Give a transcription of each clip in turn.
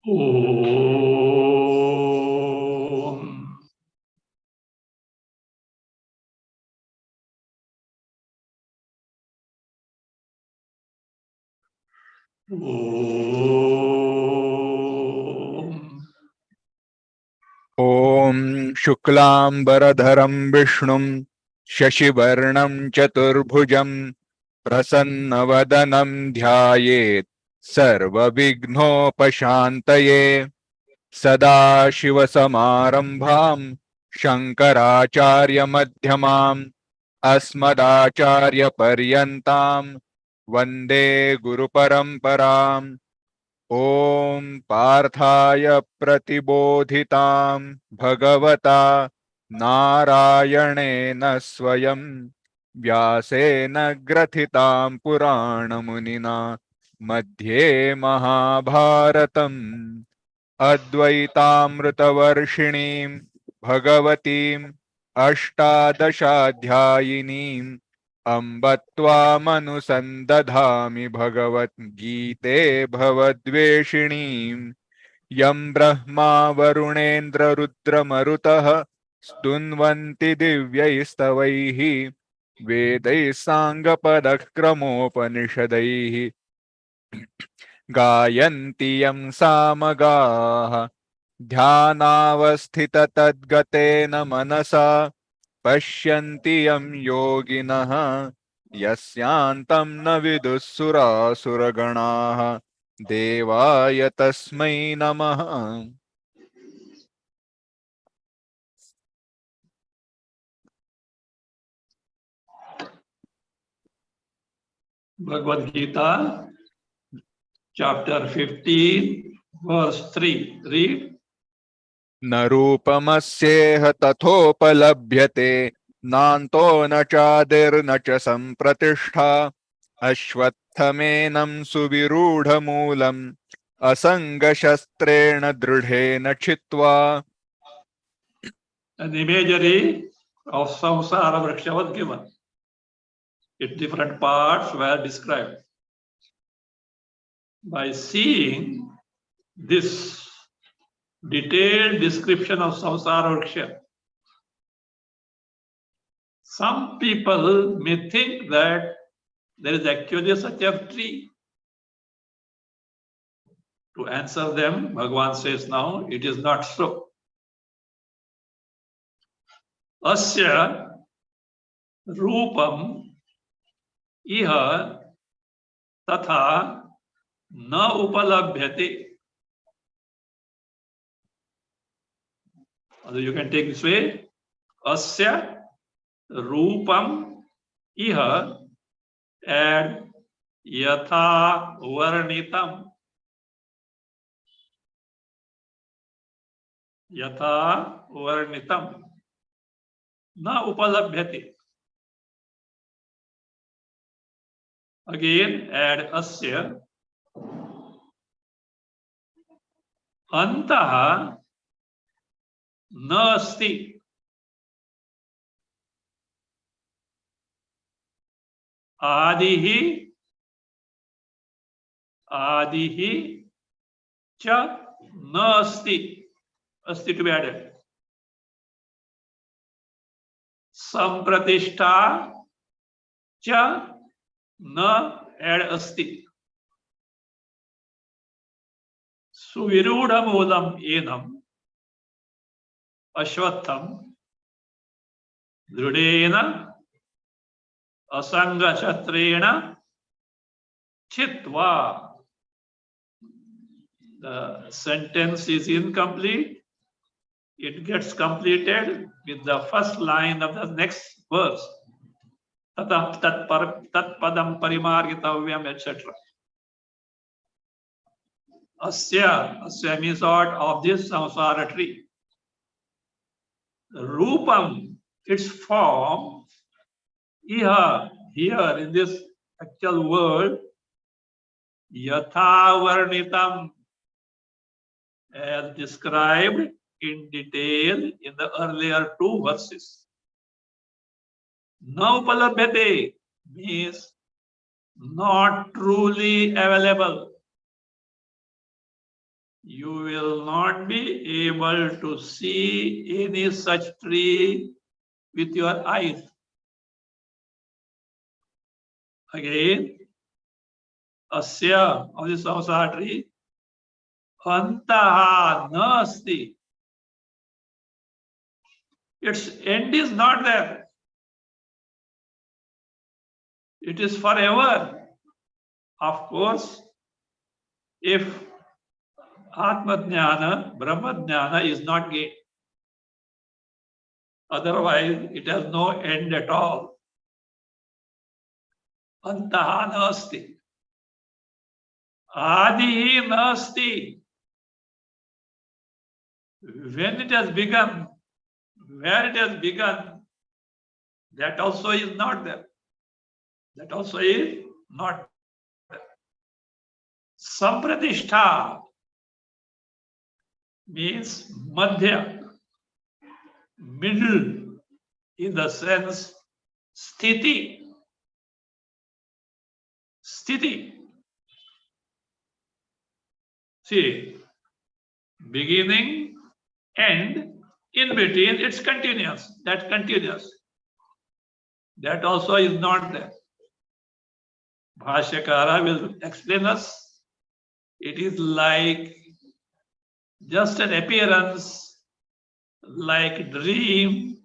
Om. Om Shuklambaradharam Vishnum Shashivarnam Chaturbhujam Prasannavadanam Dhyayet Sarva Vighnopashantaye Sada Shiva Samarambham Shankaracharya Madhyamam Asmadacharya Paryantam Vande Guru Paramparam Om Parthaya Pratibodhitam Bhagavata Narayanena Swayam Vyasena Grathitam Puranamunina Madhye Mahabharatam Advaitamritavarshinim Bhagavatim Ashtadashadhyayinim Amba Tvamanusandaddhami Bhagavad Gite Bhavadveshinim Yam Brahma Varunendra Rudra Marutah Stunvanti Divyaistavaihi Vedai Sangapadakramopaniषदैः गायन्ति यं सामगाः ध्यानावस्थिततद्गतेन मनसा पश्यन्ति यं योगिनः यस्यान्तं न विदुःसुरासुरगणाः देवाय तस्मै नमः। Bhagavad Gita, chapter 15, verse 3. Read. न रूपमस्येह तथोपलभ्यते नान्तो न चादिर्न च सम्प्रतिष्ठा अश्वत्थमेनं सुविरूढमूलम् असङ्गशस्त्रेण दृढेन छित्त्वा. An imagery of samsara vriksha was given. Its different parts were described. By seeing this detailed description of samsara vriksha, some people may think that there is actually such a tree. To answer them, Bhagwan says now, it is not so. Asya rupam iha tatha na upalabhyate. Also you can take this way. Asya rupam iha and yatha varnitam. Yatha varnitam na upalabhyate. Again add asya antaha nasti adihi cha nasti. Asti to be added. Sampratishtha cha na add asti. Suvirudhamulam enam ashwatham dhrudena asangashatrena chitva. The sentence is incomplete. It gets completed with the first line of the next verse. Tat padam parimargitavyam, etc. Asya means what? Of this samsara tree. Rupam, its form, iha, here in this actual world, yatha varnitam, as described in detail in the earlier two verses. Na upalabhyate means not truly available. you will not be able to see any such tree with your eyes. Again, asya of the samsara tree, antaha nasti. Its end is not there. It is forever. Of course, if Atma Jnana, Brahma Jnana is not gained. Otherwise, it has no end at all. Antaha nasti. Adi nasti. When it has begun, where it has begun, that also is not there. That also is not there. Sampratishtha means madhya, middle, in the sense sthiti. Sthiti. See, beginning, end, in between, it's continuous. That continuous. That also is not there. Bhashyakara will explain us. It is like just an appearance, like dream,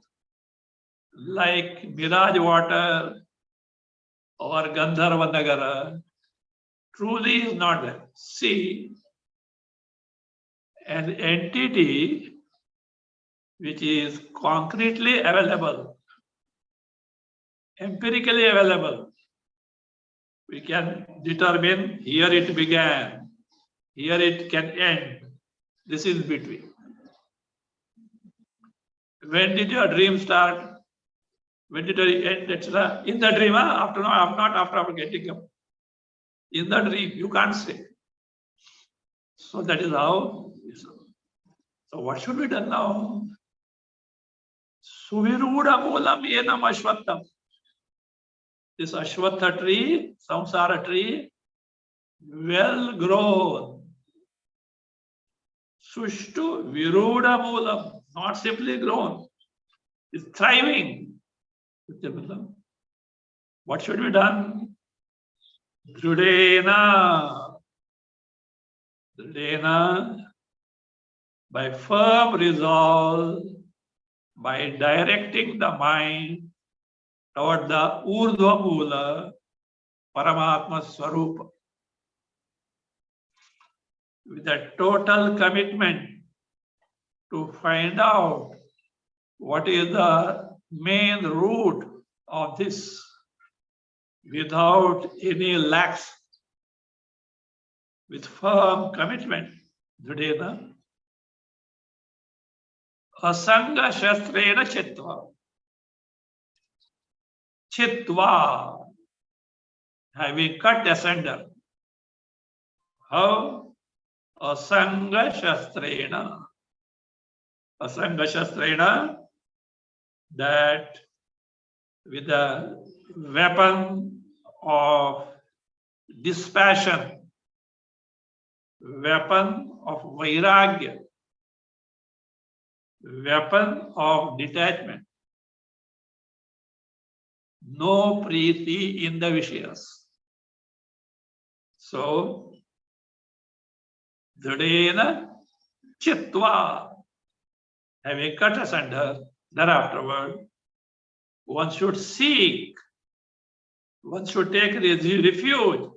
like mirage water or Gandharva Nagara. Truly is not there. See, an entity which is concretely available, empirically available, we can determine here it began, here it can end. This is between. When did your dream start? When did it end, etc.? In the dream, after not after getting up. In the dream, you can't say. So that is how. So what should be done now? Suviruda moolam yenam ashwattham. This ashwatha tree, samsara tree, well grown. Sushtu viruda moolam, not simply grown, it's thriving. What should be done? Drudena. Drudena, by firm resolve, by directing the mind toward the Urdhva Mula, Paramatma Swarupa, with a total commitment to find out what is the main root of this, without any lax, with firm commitment. Dridena. Asanga shastrena chitva. Chitva, having cut asunder. How? Asanga shastrena. Asanga shastrena, that with the weapon of dispassion, weapon of vairagya, weapon of detachment, no preeti in the vishayas. So, dridena chitva, having cut asunder, thereafterward, one should seek, one should take refuge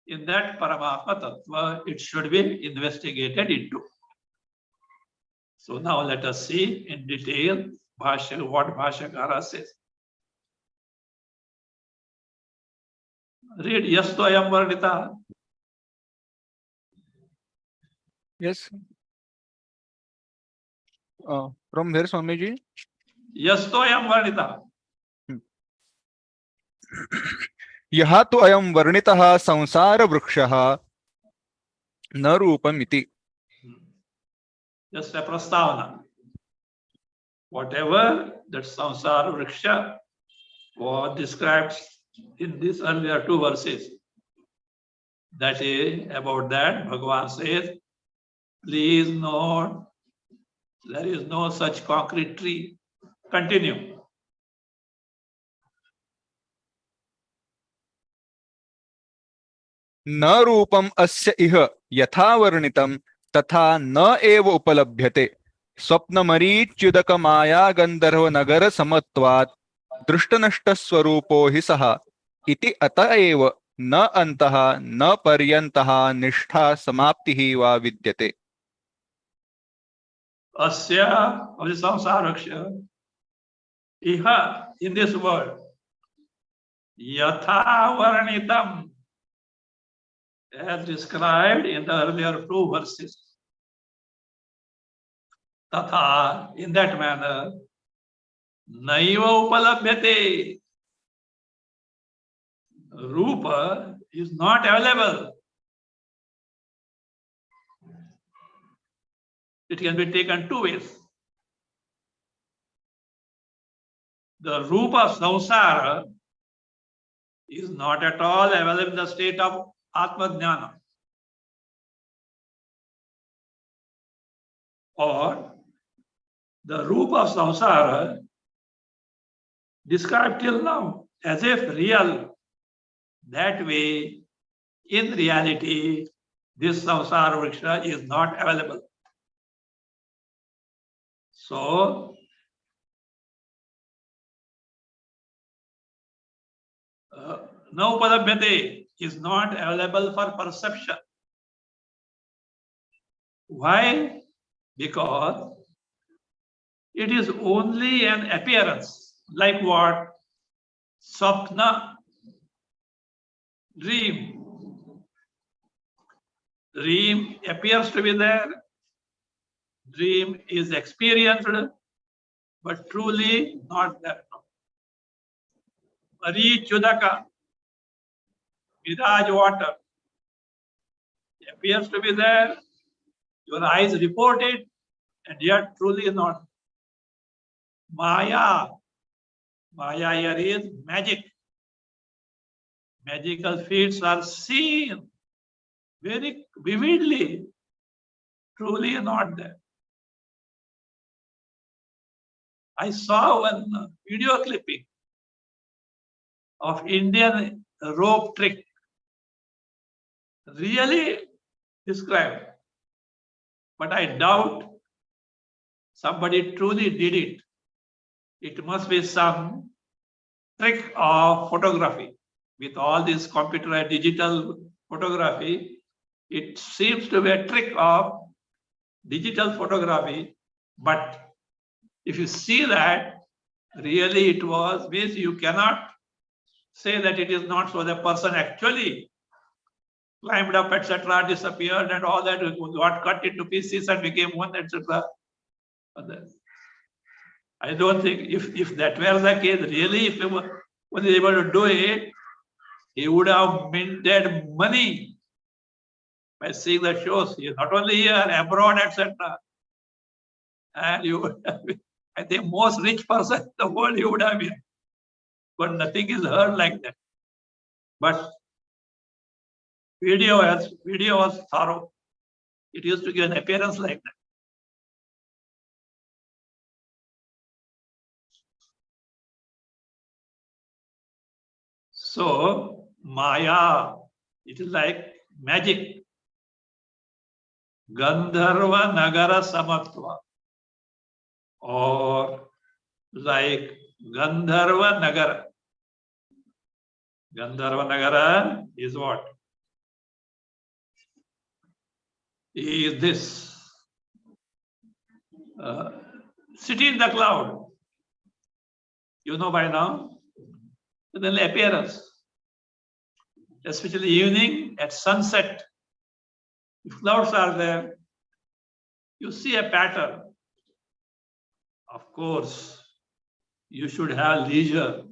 in that Paramatma Tattva. It should be investigated into. So now let us see in detail what Bhashyakara says. Read Yasto Ayam Varnita. Yes. From where, Swamiji? Yasto Ayam Varnita. यहा तो अयम वर्णितः संसार वृक्षः न रूपमिति. Just a prastavana. Whatever that samsara vriksha was described in these earlier two verses, that is about that Bhagavan says, Please note, there is no such concrete tree. Continue. न रूपम अस्य इह यथा वर्णितं तथा न एव उपलभ्यते स्वप्नमरीच्युदक माया गंधर्व नगर समत्वात् दृष्टनष्ट स्वरूपो हि सः इति अतः एव न अंतः न पर्यन्तः निष्ठा समाप्तिः वा विद्यते. Asya, of the samsaraksha, iha, in this world, yatha varnitam, as described in the earlier two verses. Tatha, in that manner, naiva upalabhyate. Rupa is not available. It can be taken two ways. The Rupa samsara is not at all available in the state of Atma-jnana. Or the Rupa samsara described till now as if real. That way, in reality, this samsara vriksha is not available. So, no padabhyate is not available for perception. Why? Because it is only an appearance. Like what? Sapna, dream. Dream appears to be there. Dream is experienced, but truly not there. Marichudaka, mirage water, appears to be there. Your eyes report it, and yet truly not. Maya, Maya here is magic. Magical feats are seen very vividly, truly not there. I saw one video clipping of Indian rope trick, really described, but I doubt somebody truly did it. It must be some trick of photography. With all this computer and digital photography, it seems to be a trick of digital photography, but if you see that, really it was, means you cannot say that it is not so. The person actually climbed up, etc., disappeared, and all that got cut into pieces and became one, etc. I don't think if that were the case, really, if he was able to do it, he would have minted money by seeing the shows. Not only here, abroad, etc. And you would have been, I think, most rich person in the world you would have been. But nothing is heard like that. But video was thorough. It used to give an appearance like that. So, Maya, it is like magic. Gandharva Nagara Samatva. Or like Gandharva Nagara. Gandharva Nagara is what? Is this city in the cloud. You know by now. And then the appearance, especially evening at sunset. If clouds are there, you see a pattern. Of course, you should have leisure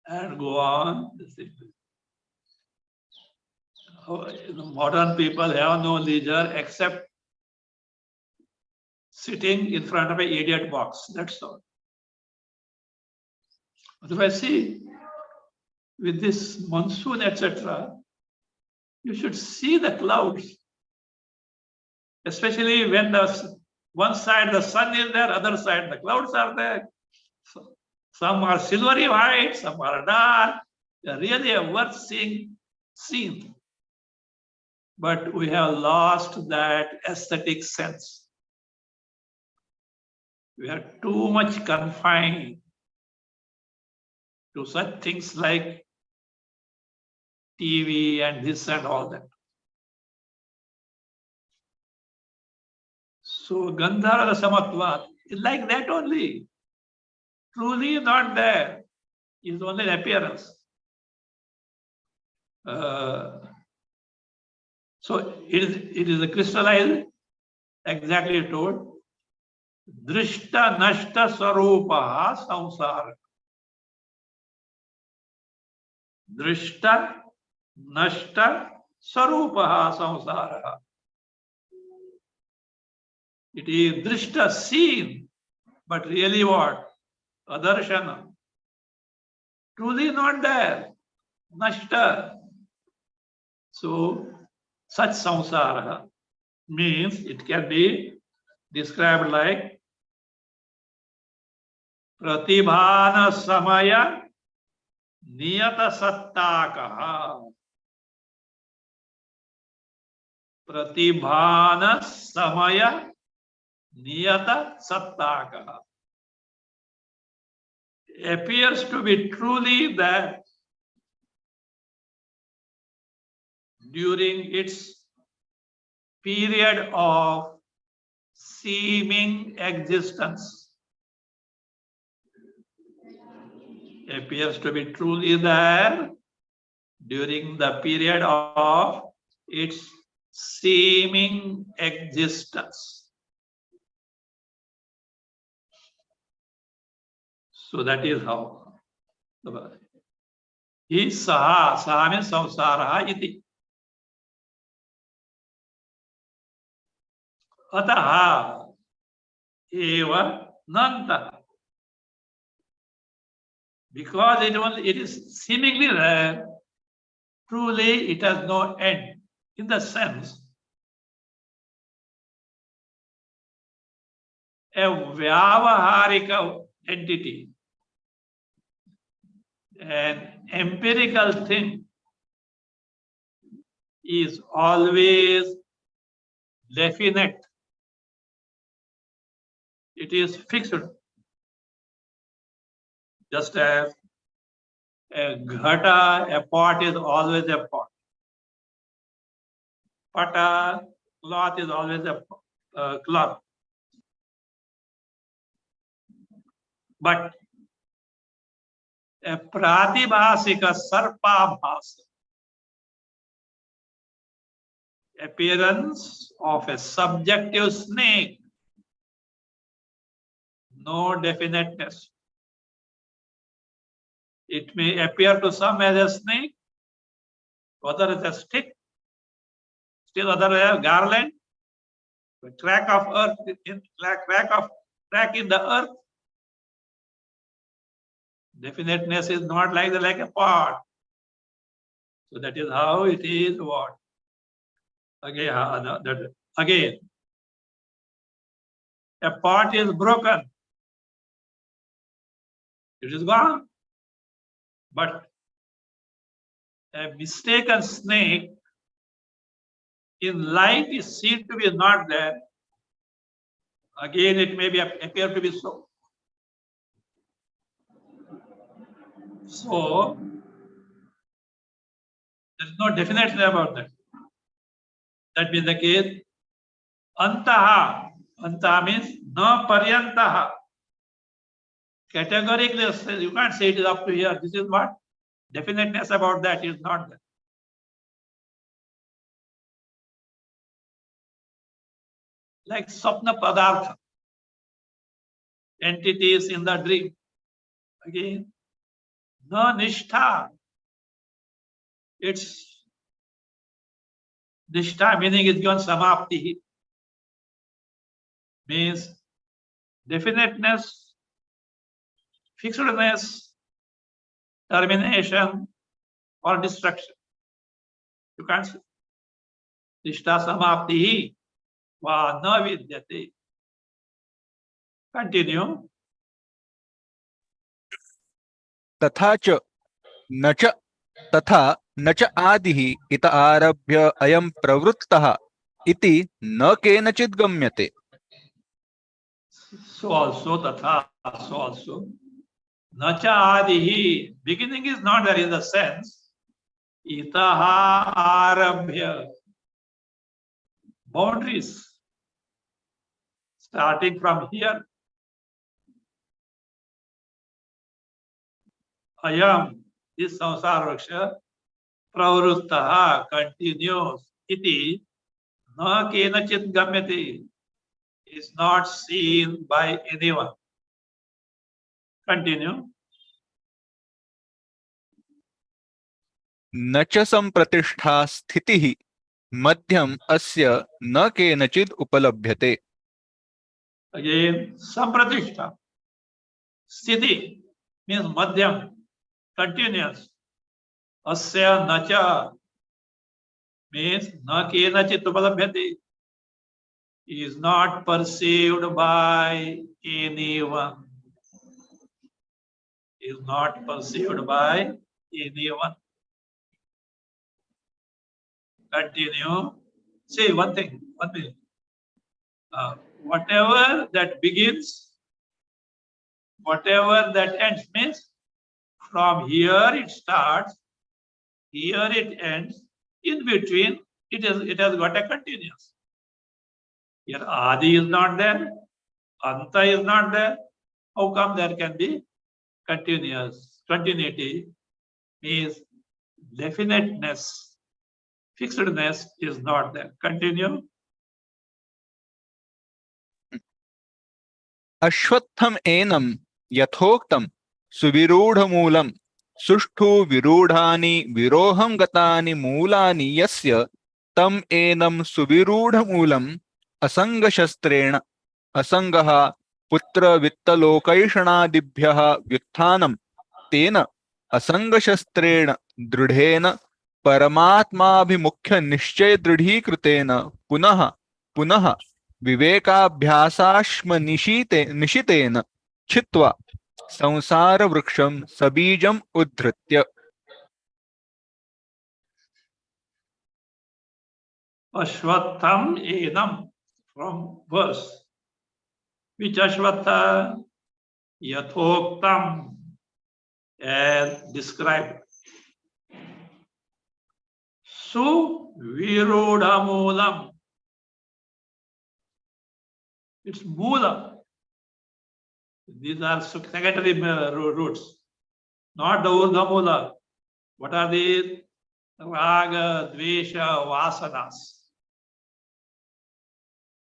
and go on. Modern people have no leisure except sitting in front of an idiot box. That's all. Otherwise, see, with this monsoon, etc., you should see the clouds. Especially when one side the sun is there, other side the clouds are there. So, some are silvery white, some are dark. They're really a worth seeing scene. But we have lost that aesthetic sense. We are too much confined to such things like TV and this and all that. So Gandharva Samatvat is like that only. Truly not there. Is only an appearance. So it is a crystallized, exactly told. Drishta nashta swarupa samsara. Drishta nashta swarupa samsara. It is drishta, seen, but really what? Adarshana. Truly not there. Nashta. So such samsara means it can be described like pratibhana samaya niyata sattaka. Pratibhana samaya niyata sattaka. Appears to be truly that during its period of seeming existence. Appears to be truly there during the period of its seeming existence. So that is how. He saha, saha means samsara iti. Ataha eva nanta. Because it is seemingly there, truly it has no end. In the sense, a vyavaharika entity, an empirical thing, is always definite. It is fixed. Just as a ghata, a pot is always a pot. Pata, cloth is always a cloth. But a pratibhasika sarpabhasa, appearance of a subjective snake, no definiteness. It may appear to some as a snake, other as a stick, still other as a garland, a crack of earth, crack in the earth. Definiteness is not like a pot. So that is how it is what? Again, a pot is broken. It is gone. But a mistaken snake in light is seen to be not there. Again, it may appear to be so. So there is no definiteness about that. That being the case, antaha. Antaha means na paryantaha. Categorically, you can't say it is up to here. This is what? Definiteness about that is not there. Like sapna padartha, entities in the dream. Again, na nishtha. Its nishtha meaning is given samapti. Means definiteness, fixedness, termination, or destruction. You can't say. Nishtha samapti. va na vidyate. Continue. तथा च न च तथा न च आदिः इत आरभ्य अयं प्रवृत्तः इति न केनचित् गम्यते. So also, tatha, so also. Nacha adihi. Beginning is not there in the sense. Itaha arabhya. Boundaries. Starting from here. Ayam. This samsara vriksha. Pravruttaha. Continues. Iti. Na kenachit gamyate. Is not seen by anyone. Continue. न च संप्रतिष्ठा स्थितिः मध्यम अस्य न केनचित् उपलभ्यते. Again, sampratishtha. Sthiti means madhyam, continuous. Asya nacha means na kenachit upalabhyate. Is not perceived by anyone. Is not perceived by anyone. Continue. Say one thing, 1 minute. Whatever that begins, whatever that ends means from here it starts, here it ends, in between it has got a continuous. Here Adi is not there, Anta is not there. How come there can be continuous? Continuity means definiteness, fixedness is not there. Continue. अश्वत्थम एनं यथोक्तं सुविरूढमूलं सुष्ठु विरूढानि विरोहं गतानि मूलानि यस्य तम एनं सुविरूढमूलम् असंगशस्त्रेण असंगः पुत्रवित्तलोकैषणादिभ्यः व्युत्थानं तेन असंगशस्त्रेण दृढेन परमात्माभिमुख्य निश्चय दृढीकृतेन पुनः पुनः विवेकाभ्यासाश्मनिशितेन छित्त्वा संसार वृक्षं सबीजम् उद्धृत्य. Ashwatham enam from verse. Which Ashwatha? Yathoktam as described. Su Virodhamulam. It's Mula. These are secondary roots, not the Urdhamula. What are these? Raga, Dvesha, Vasanas.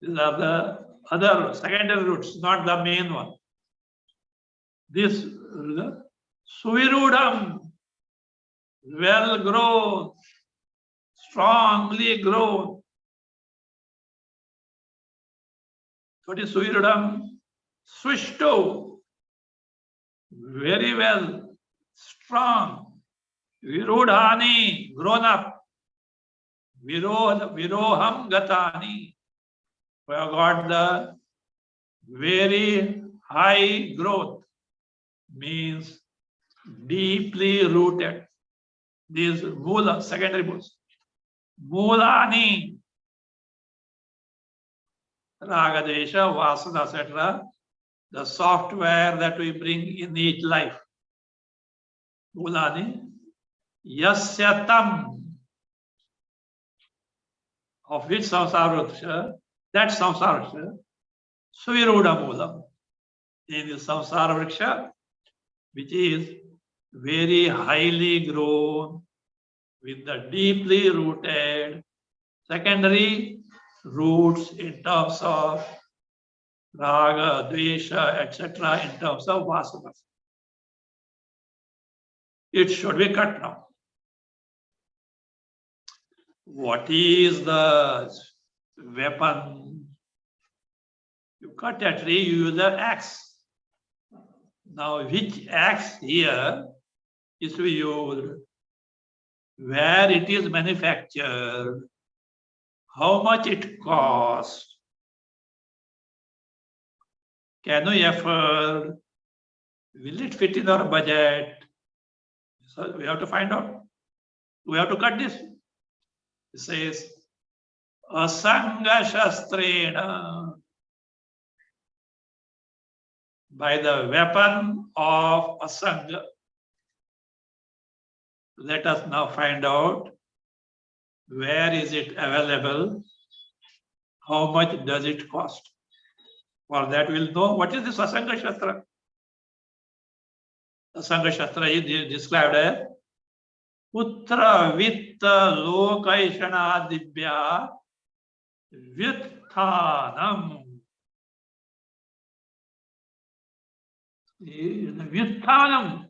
These are the other secondary roots, not the main one. This Suvirudham, well grown, strongly grown. What is Suvirudham? Swishto, very well, strong. Virudhani, grown up. Viroham gatani. We have got the very high growth, means deeply rooted. These mula, secondary roots. Mulani, ragadesha, vasana, etc. The software that we bring in each life. Mulani, yasyatam, of which samsara, that samsara, suviruda moolam, in the samsara vriksha, which is very highly grown, with the deeply rooted secondary roots in terms of raga, dvesha, etc., in terms of vasanas. It should be cut now. What is the weapon? You cut a tree, you use an axe. Now, which axe here is to be used? Where it is manufactured? How much it costs? Can we afford? Will it fit in our budget? So we have to find out. We have to cut this. It says, Asanga Shastrena, by the weapon of Asanga. Let us now find out where is it available, how much does it cost. For that we'll know what is this Asanga Shastra. Asanga Shastra is described as Putra Vitta Lokaishana Dibya Vyuthanam. Vyuthanam.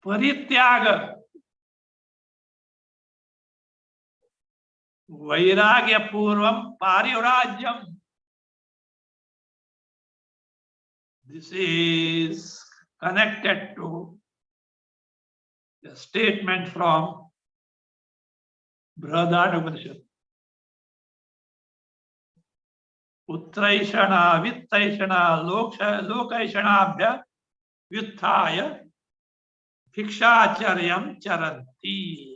Parityaga. Vairagya Purvam Parirajyam. This is connected to the statement from Bhagavad. Utraishana, Vittaishana, Lokaishanabhya, Vyuthaya, Bhikshacharyam Charanti.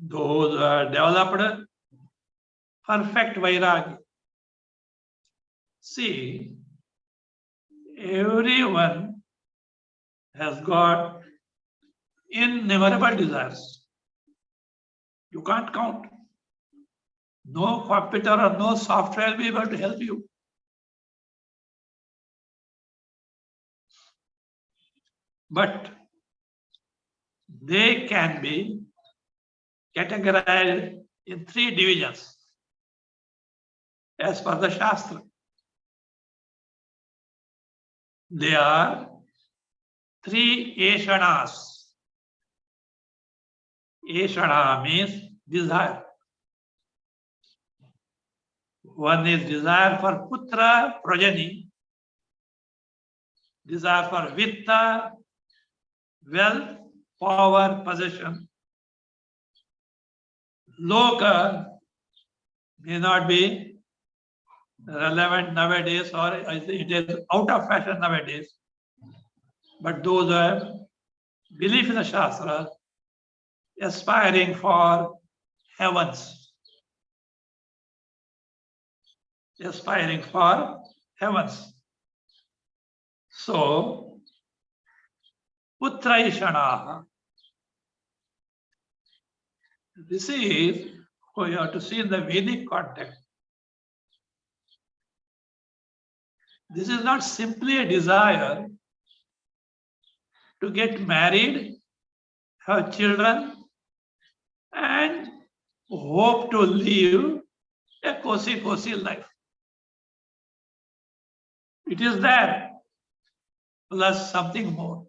Those are developed perfect Vairagya. See, everyone has got innumerable desires. You can't count. No computer or no software will be able to help you. But they can be categorized in 3 divisions as per the Shastra. They are 3 Eshanas. Eshana means desire. One is desire for putra, progeny, desire for vitta, wealth, power, possession. Loka may not be relevant nowadays, or it is out of fashion nowadays. But those who have belief in the Shastra, aspiring for heavens. Aspiring for heavens. So, Putraishana. This is what you have to see in the Vedic context. This is not simply a desire to get married, have children, and hope to live a cozy life. It is there, plus something more.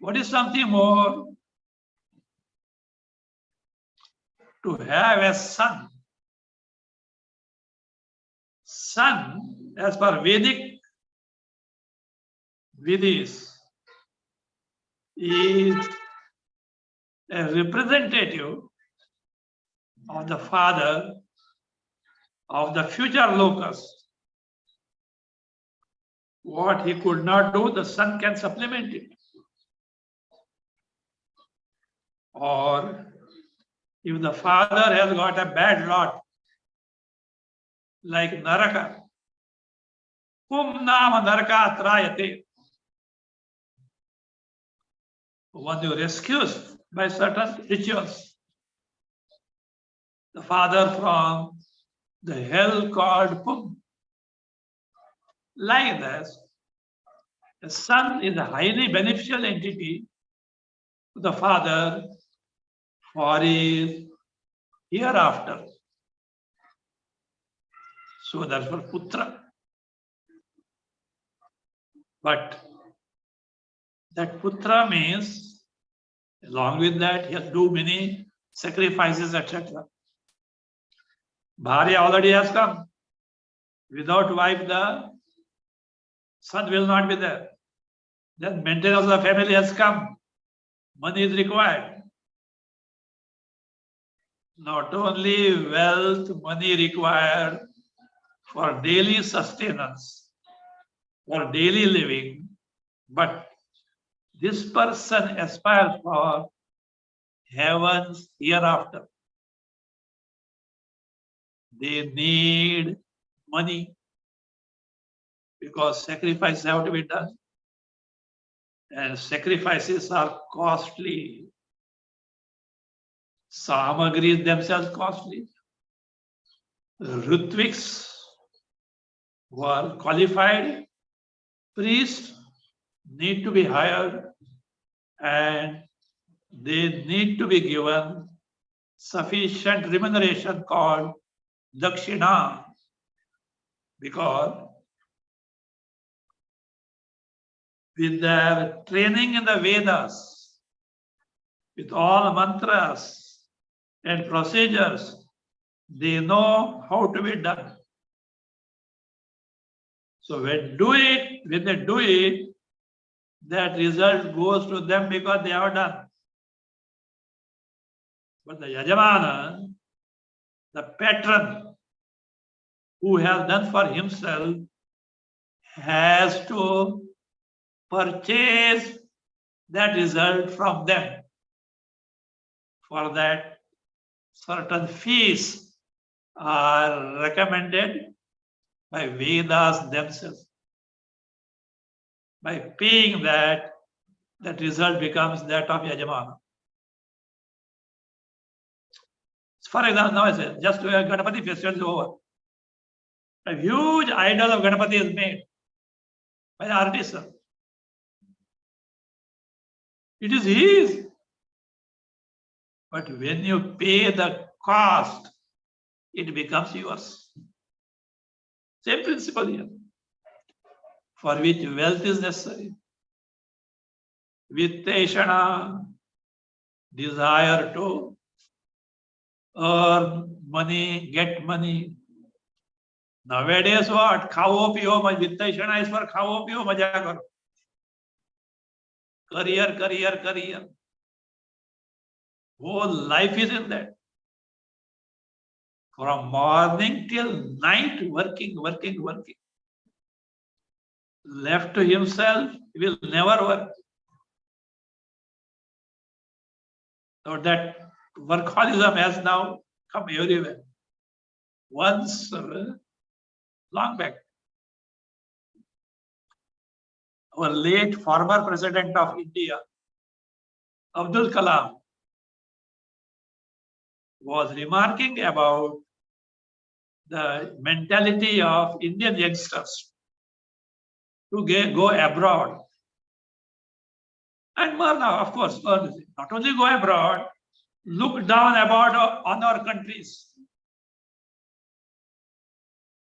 What is something more? To have a son. Son, as per Vedic Vidis, is a representative of the father of the future locus. What he could not do, the son can supplement it. Or if the father has got a bad lot, like Naraka, Kum Nama Naraka Trayate, one who rescues by certain rituals the father from the hell called Pum. Like this, the son is a highly beneficial entity to the father for his hereafter. So that's for Putra. But that Putra means, along with that, he has to do many sacrifices, etc. Bharya already has come. Without wife, the son will not be there. Then maintenance of the family has come. Money is required. not only wealth, money required for daily sustenance, for daily living, but this person aspires for heaven's hereafter. They need money because sacrifices have to be done. And sacrifices are costly. Samagris themselves costly. Ritviks who are qualified, priests need to be hired and they need to be given sufficient remuneration called dakshina, because with their training in the Vedas, with all mantras and procedures, they know how to be done. So when they do it, that result goes to them because they have done. But the Yajamana, the patron who has done for himself, has to purchase that result from them. For that, certain fees are recommended by Vedas themselves. By paying that, that result becomes that of Yajamana. For example, now I say, just a Ganapati festival is over. A huge idol of Ganapati is made by the artisan. It is his. But when you pay the cost, it becomes yours. Same principle here. For which wealth is necessary. Vitteshana, desire to earn money, get money. Nowadays what? Khao piyo, Vitteshana is for khao piyo, maja karo. Career. Whole life is in that. From morning till night, working. Left to himself, he will never work. So that workaholism has now come everywhere. Once, long back, our late former president of India, Abdul Kalam, was remarking about the mentality of Indian youngsters to go abroad. And more now, of course, not only go abroad, look down on our countries.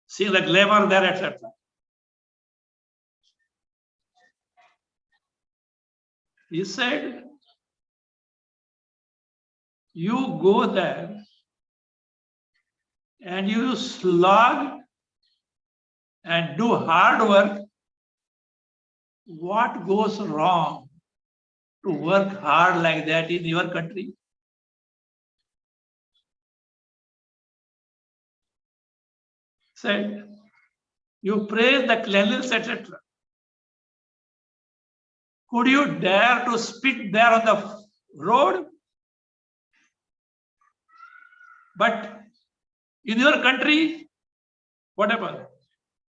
See the glamour there, etc. He said, you go there and you slog and do hard work. What goes wrong to work hard like that in your country? Said, you praise the cleanliness, etc. Could you dare to spit there on the road? But in your country, whatever,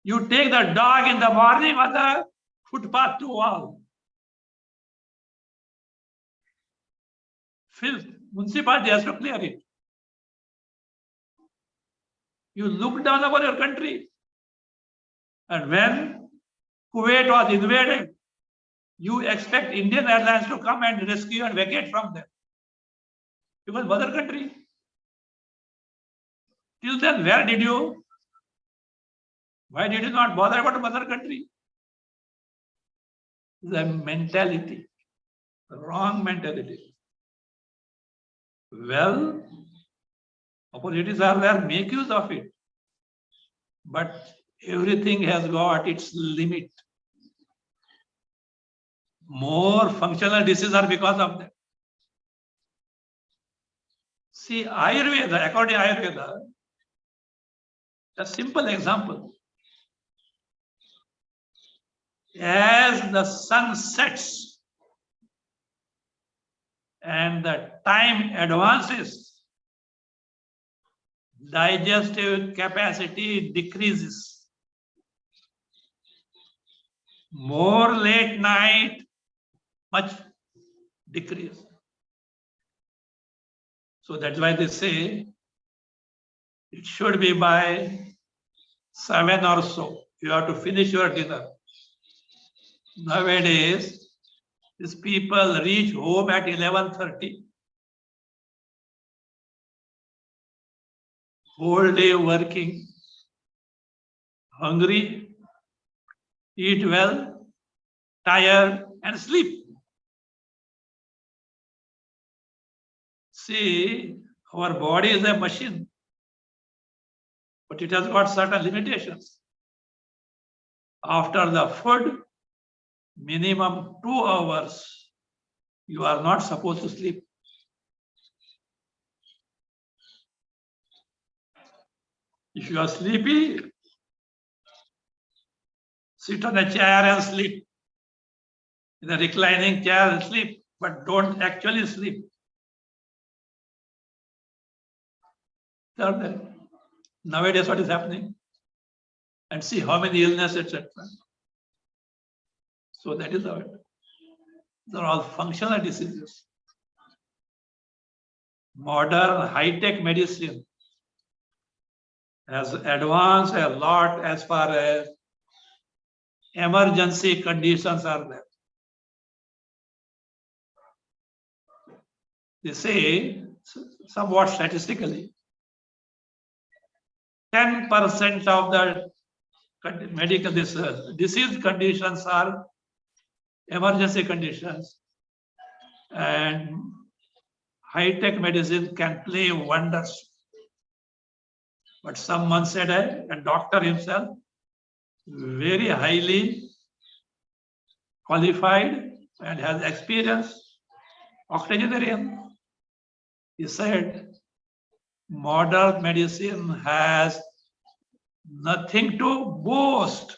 you take the dog in the morning on the footpath to wall. Filth, municipality has to clear it. You look down upon your country. And when Kuwait was invaded, you expect Indian Airlines to come and rescue and vacate from them. Because mother country. Till then, where did you? Why did you not bother about mother country? The mentality, the wrong mentality. Well, opportunities are there, make use of it. But everything has got its limit. More functional diseases are because of that. See, Ayurveda, according to Ayurveda, a simple example. As the sun sets and the time advances, digestive capacity decreases. More late night, much decrease. So that's why they say it should be by 7 or so. You have to finish your dinner. Nowadays, these people reach home at 11:30. Whole day working, hungry, eat well, tired, and sleep. See, our body is a machine, but it has got certain limitations. After the food, minimum 2 hours, you are not supposed to sleep. If you are sleepy, sit on a chair and sleep. In a reclining chair and sleep, but don't actually sleep. Nowadays, what is happening? And see how many illnesses, etc. So that is how it. These are all functional diseases. Modern high-tech medicine has advanced a lot as far as emergency conditions are there. They say, somewhat statistically, 10% of the medical disease conditions are emergency conditions, and high-tech medicine can play wonders. But someone said, a doctor himself, very highly qualified and has experience, octogenarian, he said, modern medicine has nothing to boast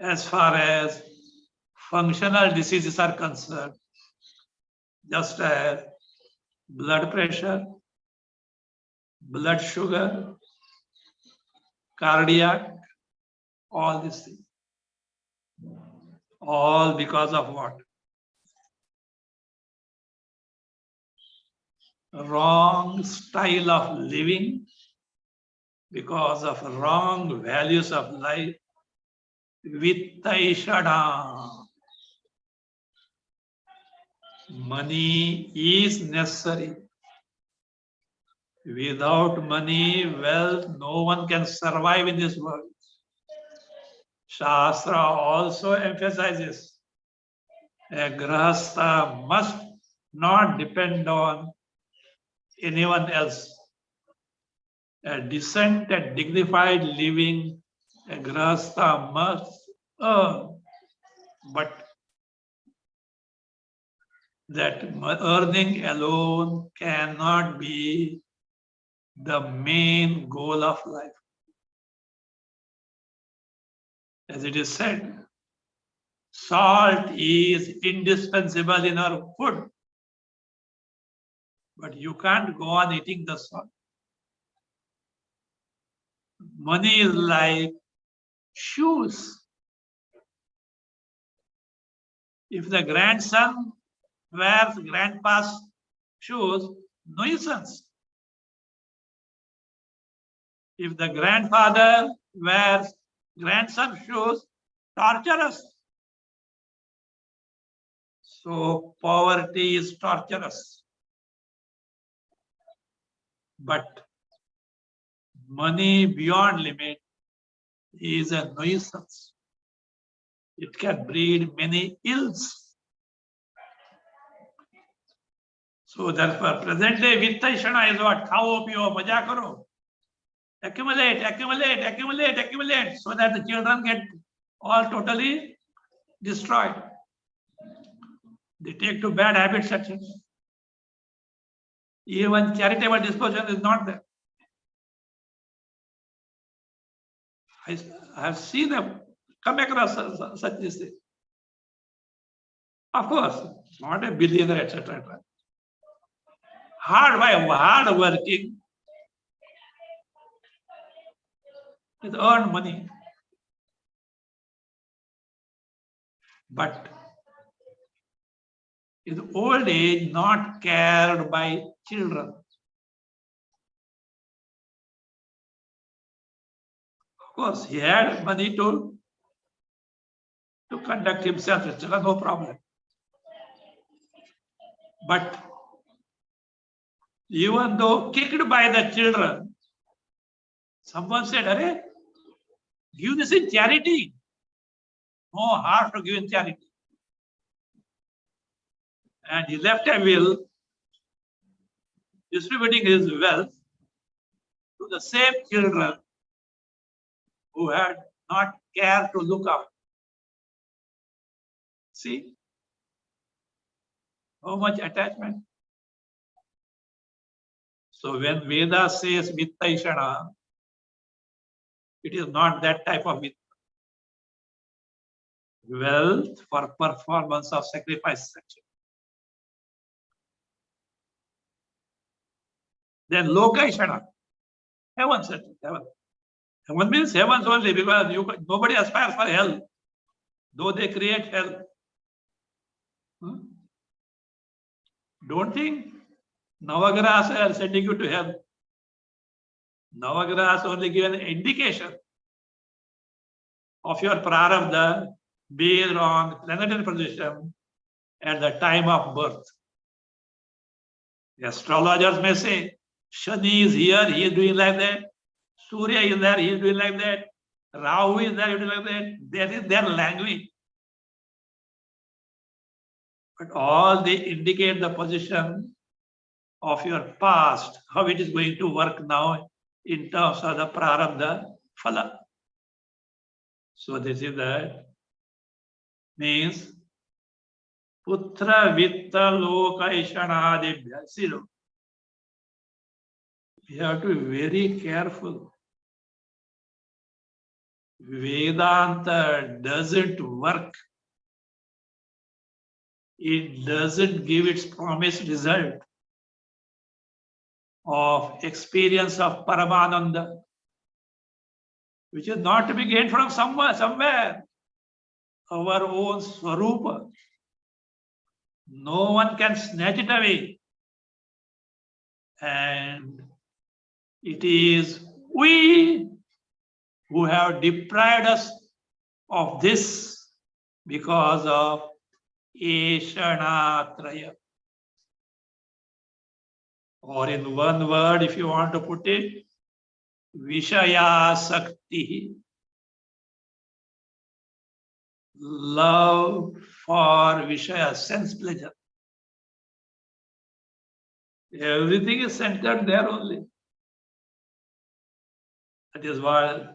as far as functional diseases are concerned, just as blood pressure, blood sugar, cardiac, all these things. All because of what? Wrong style of living, because of wrong values of life. Vittaishada. Money is necessary. Without money, wealth, no one can survive in this world. Shastra also emphasizes a grahastha must not depend on anyone else. A decent and dignified living, a grahastha must earn, but that earning alone cannot be the main goal of life. As it is said, salt is indispensable in our food, but you can't go on eating the salt. Money is like shoes. If the grandson wears grandpa's shoes, nuisance. If the grandfather wears grandson's shoes, torturous. So poverty is torturous. But money beyond limit is a nuisance. It can breed many ills. So therefore, present day vittaishana is what? Khao, piyo, maja karo. Accumulate, accumulate, accumulate, accumulate, so that the children get all totally destroyed. They take to bad habits, etc. Even charitable disposition is not there. I have seen them come across such this thing. Of course, not a billionaire, etc. Hard working, with earned money, but in old age not cared by children. Of course, he had money to conduct himself, etc. No problem. But even though kicked by the children, someone said, "Arey, give this in charity." No heart to give in charity. And he left a will distributing his wealth to the same children who had not cared to look after. See how much attachment. So when Veda says Vittaishana, it is not that type of Vitta. Wealth for performance of sacrifice section. Then Lokaishana, heaven section, heaven. Heaven means heavens only, because nobody aspires for hell, though they create hell. Don't think Navagrahas are sending you to hell. Navagrahas only give an indication of your prarabdha based on planetary position at the time of birth. The astrologers may say, Shani is here, he is doing like that. Surya is there, he is doing like that. Rahu is there, he is doing like that. That is their language. But all they indicate the position of your past, how it is going to work now in terms of the prarabdha phala. So this is that. Means putra vitta lokaishanadibhya. See, we have to be very careful. Vedanta doesn't work. It doesn't give its promised result of experience of Paramananda, which is not to be gained from somewhere. Our own Swarupa. No one can snatch it away. And it is we who have deprived us of this because of Eshanatraya. Or in one word, if you want to put it, Vishaya Sakti. Love for Vishaya, sense pleasure. Everything is centered there only. That is why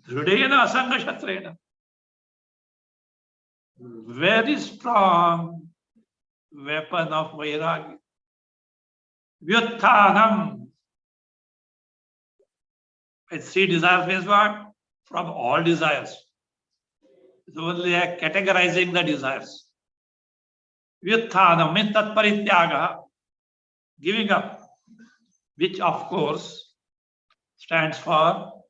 Dhrudena Asanga Shatrena. Very strong weapon of Vairagya. Vyutthanam. Three desires means what? From all desires. It's only categorizing the desires. Vyutthanam means tatparityaga, giving up, which of course stands for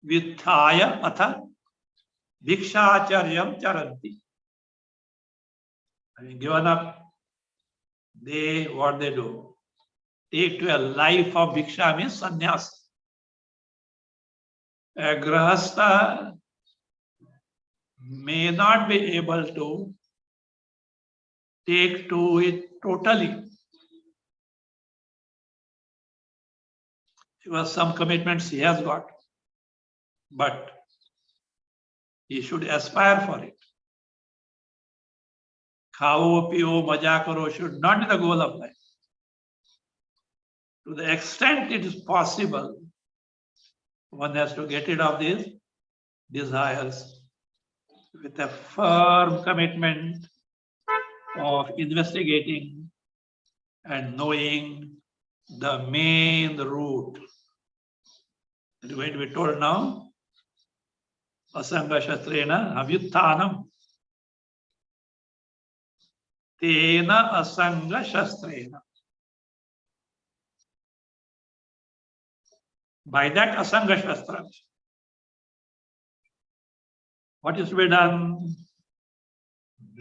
Vyutthaya atha Bhikshacharyam charanti. Having given up, what they do? Take to a life of Bhiksha means sannyas. A grahastha may not be able to take to it totally. Because some commitments he has got, but he should aspire for it. Khao, piyo, maja karo should not be the goal of life. To the extent it is possible, one has to get rid of these desires with a firm commitment of investigating and knowing the main route. It is going to be told now. Asanga shastrena avyutthanam. Tena asanga shastrena. By that asanga shastra, what is to be done?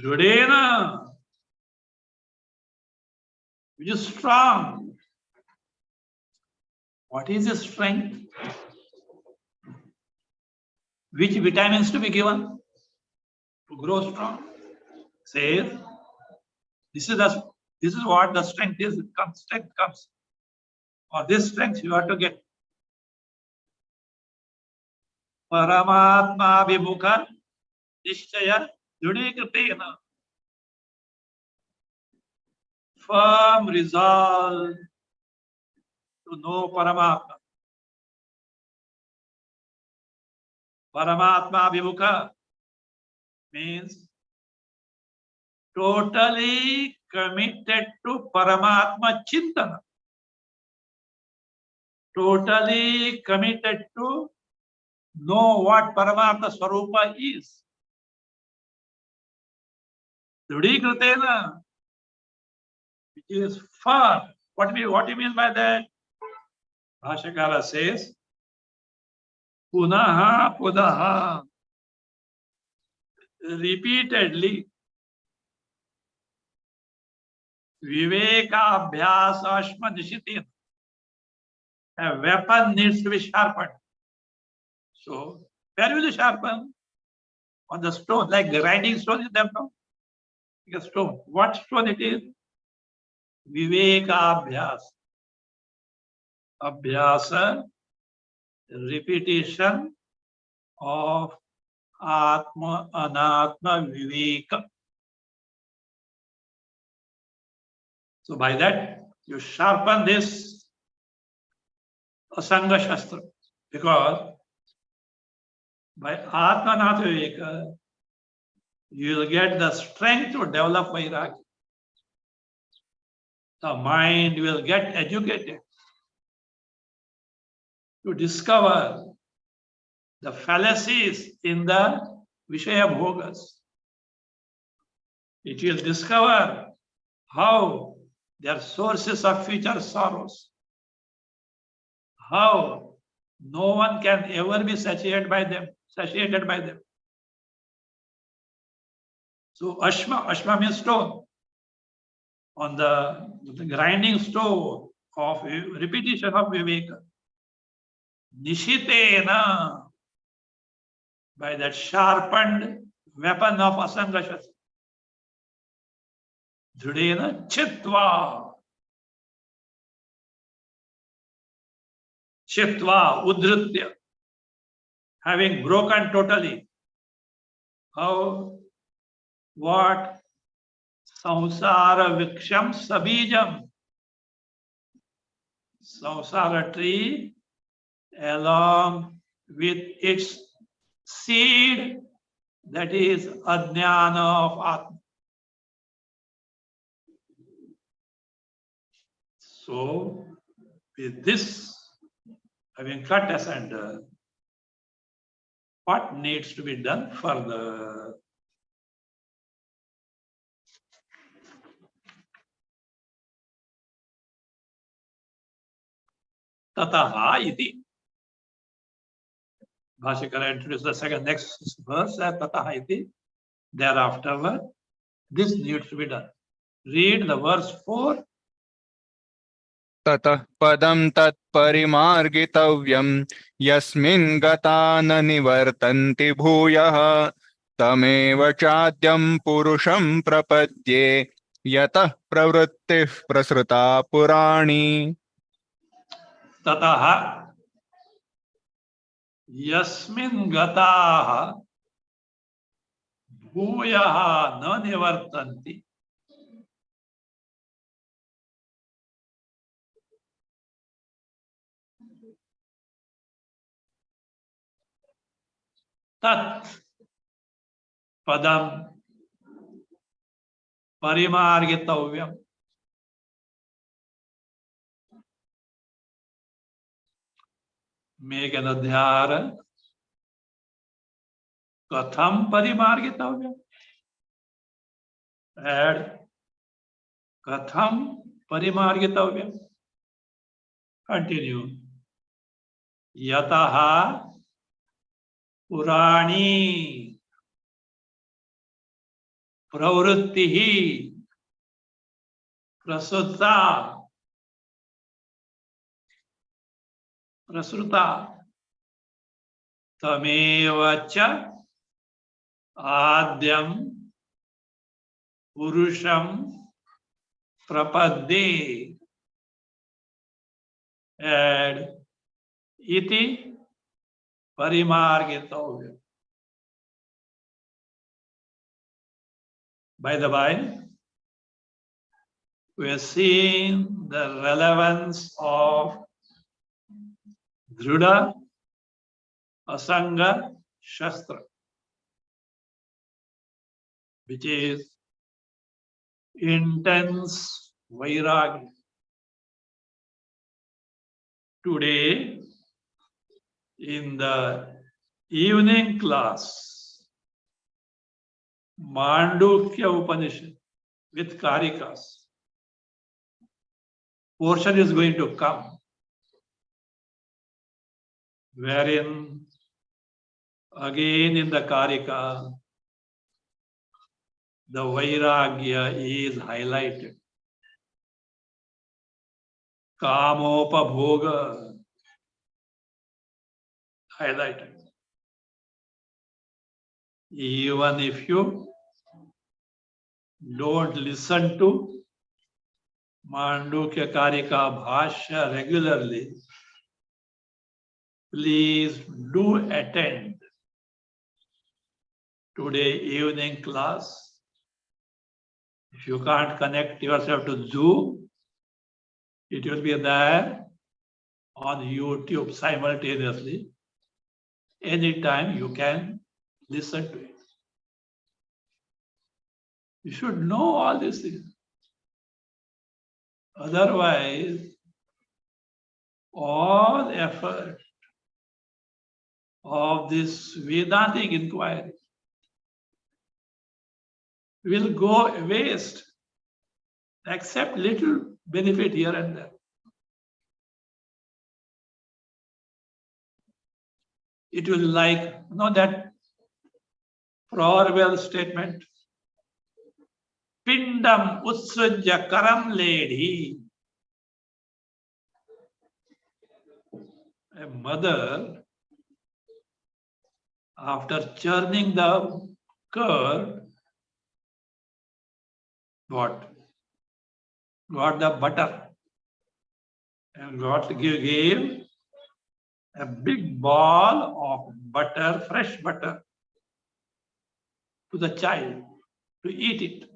Drudena, which is strong. What is the strength? Which vitamins to be given to grow strong? Says, this is what the strength is. Strength comes. For this strength, you have to get Paramatma Vimukha Nishchaya Judikritena. Firm resolve to know Paramatma. Paramatma Vimukha means totally committed to Paramatma Chintana. Totally committed to know what Paramatma Swarupa is. Dhrudikritena, which is firm. What do you mean by that? Bhashyakara says, Punaha Punaha, repeatedly, Viveka Abhyasa Ashma Nishitin. A weapon needs to be sharpened. So, where will you sharpen? On the stone, like grinding stone is there now? Like a stone. What stone it is? Viveka Abhyasa. Abhyasa, repetition of Atma, Anatma, Viveka. So by that, you sharpen this Asanga Shastra. Because by Atma, Anatma, Viveka, you will get the strength to develop Vairagya. The mind will get educated to discover the fallacies in the Vishaya Bhogas. It will discover how they are sources of future sorrows. How no one can ever be satiated by them. So Ashma means stone. On the grinding stone of repetition of Viveka. Nishitena, by that sharpened weapon of Asanga Shastra. Dhrudena Chitva. Chitva, Udritya. Having broken totally. How? What? Samsara Viksham Sabijam. Samsara tree along with its seed, that is Ajnana of Atma. So, with this having cut asunder, what needs to be done further? Tataha iti. Bhashyakara introduced the next verse, Tataha iti. Thereafter, this needs to be done. Read the verse 4. ततः पदं तत्परिमार्गितव्यं यस्मिन् गता न निवर्तन्ति भूयः तमेव चाद्यं पुरुषं प्रपद्ये यतः प्रवृत्तिः प्रसृता पुराणी. Tataha yasmin gataha bhuyaha na nivartanti. Tat padam parimargitavyam. make an adhyara. Katham parimargitavya. Add katham parimargitavya. Continue. Yataha purani pravrittihi prasutta tameva cha adyam purusham prapadde. Add iti parimargitavya. By the by, we are seeing the relevance of Dhrida Asanga Shastra, which is intense vairagya. Today, in the evening class, Mandukya Upanishad with Karikas, portion is going to come, wherein again in the Karika, the Vairagya is highlighted. Kamopabhoga highlighted. Even if you don't listen to Mandukya Karika Bhasya regularly, please do attend today evening class. If you can't connect yourself to Zoom, it will be there on YouTube simultaneously. Anytime you can listen to it. You should know all these things. Otherwise, all effort of this Vedantic inquiry will go waste, except little benefit here and there. It will like, that proverbial statement, Pindam utsrajya karam ledhi. A mother, after churning the curd, got the butter and gave a big ball of butter, fresh butter, to the child to eat it.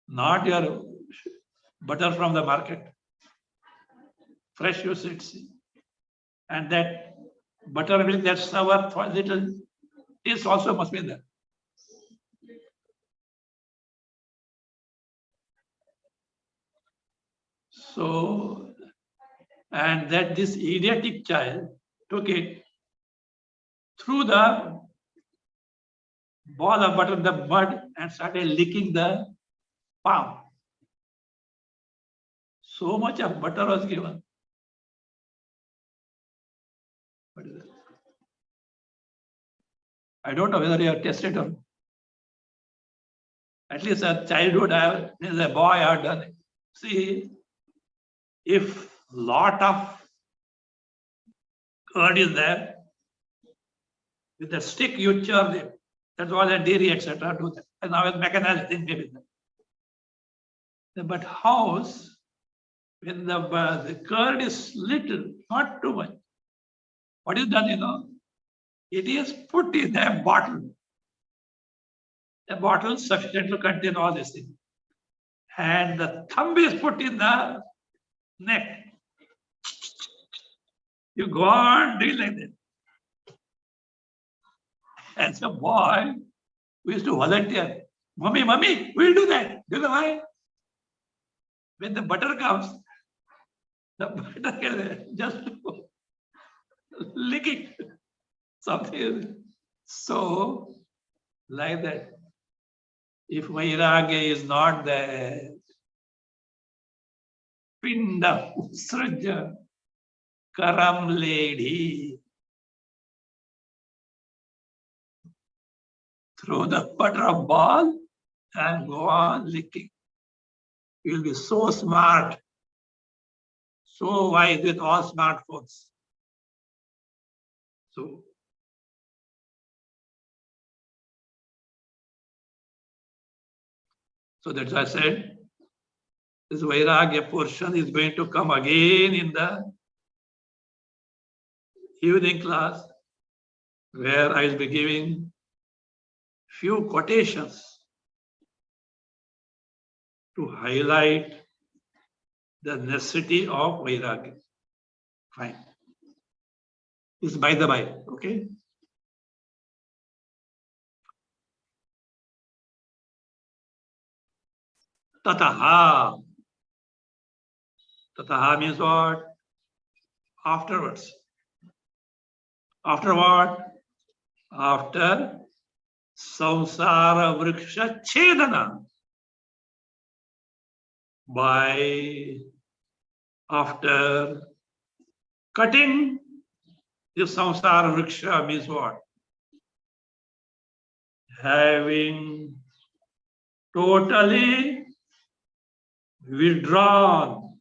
Not your butter from the market. Fresh you should see. And that buttermilk, that sour little taste also must be there. So, and that this idiotic child took it, threw the ball of butter in the mud and started licking the palm. So much of butter was given. What is that? I don't know whether you have tested or not. At least a childhood, as a boy, I have done it. See, if lot of curd is there, with a stick you churn it. That's all a dairy, etc. do that. And now with mechanized thing maybe. But house, when the curd is little, not too much. What is done, it is put in a bottle. A bottle sufficient to contain all these things. And the thumb is put in the neck. You go on doing like that. As a boy, we used to volunteer. Mommy, we'll do that. Do you know why? When the butter comes, just licking something. So, like that. If vairagya is not there, pinda usraja karam lady, throw the butter ball and go on licking. You'll be so smart, so wise with all smartphones. So that's why I said this Vairagya portion is going to come again in the evening class, where I will be giving few quotations to highlight the necessity of Vairagya. Fine. It's by the by, okay? Tataha. Tataha means what? Afterwards. After what? After samsara vriksha chedana. After cutting the samsara vriksha means what? Having totally withdrawn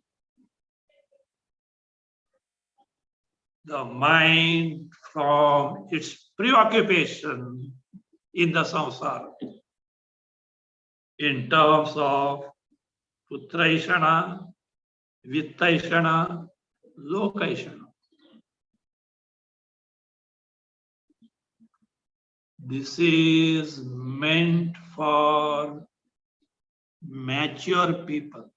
the mind from its preoccupation in the samsara in terms of putraishana, vittaishana, lokaishana. This is meant for mature people.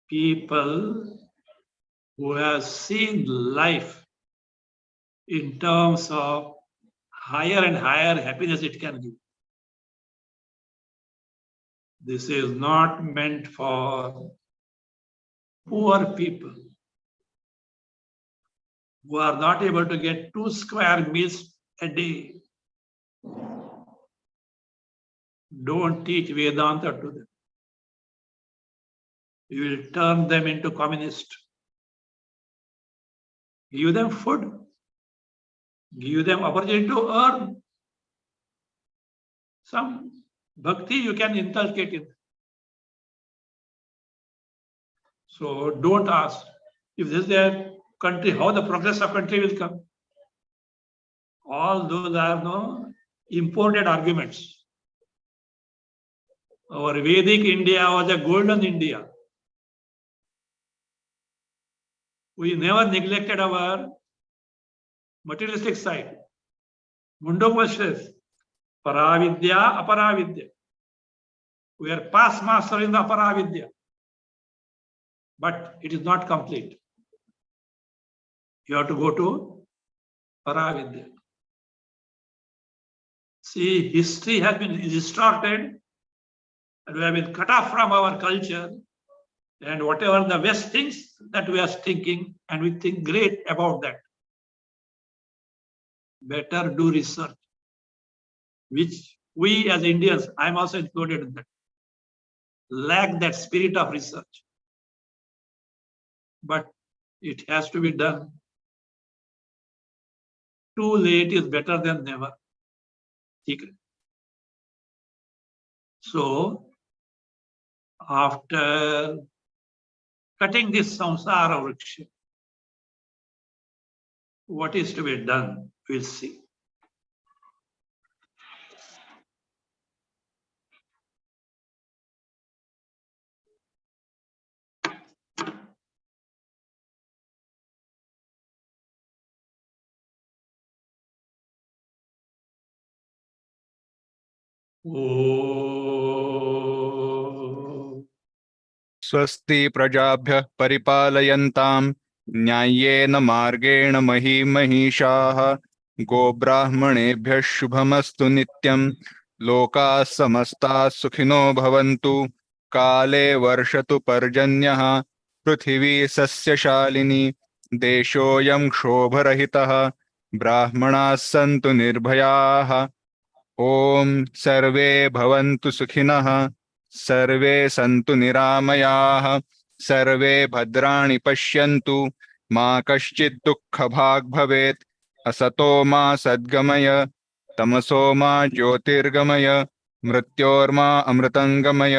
People who have seen life in terms of higher and higher happiness it can give. This is not meant for poor people who are not able to get 2 square meals a day. Don't teach Vedanta to them. You will turn them into communists. Give them food. Give them opportunity to earn. Some bhakti you can inculcate in. So don't ask, if this is their country, how the progress of country will come. All those are no imported arguments. Our Vedic India was a golden India. We never neglected our materialistic side. Mundaka says, Paravidya, Aparavidya. We are past master in the Aparavidya. But it is not complete. You have to go to Paravidya. See, history has been distorted and we have been cut off from our culture, and whatever the West thinks, that we are thinking, and we think great about that. Better do research, which we as Indians, I'm also included in that, lack that spirit of research. But it has to be done. Too late is better than never. So, after cutting this samsara vriksha, what is to be done, we'll see. Oh. स्वस्ति प्रजाभ्यः परिपालयन्तां न्याय्येन मार्गेण महीमहीषाः गोब्राह्मणेभ्यः शुभमस्तु नित्यं लोकाः समस्ताः सुखिनो भवन्तु काले वर्षतु पर्जन्यः पृथिवी सस्यशालिनी देशोऽयं क्षोभरहितः ब्राह्मणाः सन्तु निर्भयाः ॐ सर्वे भवन्तु सुखिनः सर्वे सन्तु निरामयाः सर्वे भद्राणि पश्यन्तु मा कश्चित् दुःखभाग् भवेत् असतो मा सद्गमय तमसो मा ज्योतिर्गमय मृत्योर्मा अमृतङ्गमय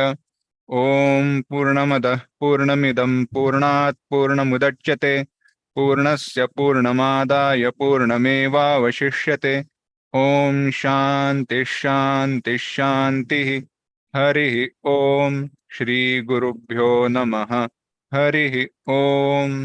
ॐ पूर्णमदः पूर्णमिदं पूर्णात् पूर्णमुदच्यते पूर्णस्य पूर्णमादाय पूर्णमेवावशिष्यते ॐ शान्ति शान्ति शान्तिः हरिः ॐ श्री गुरुभ्यो नमः हरिः ॐ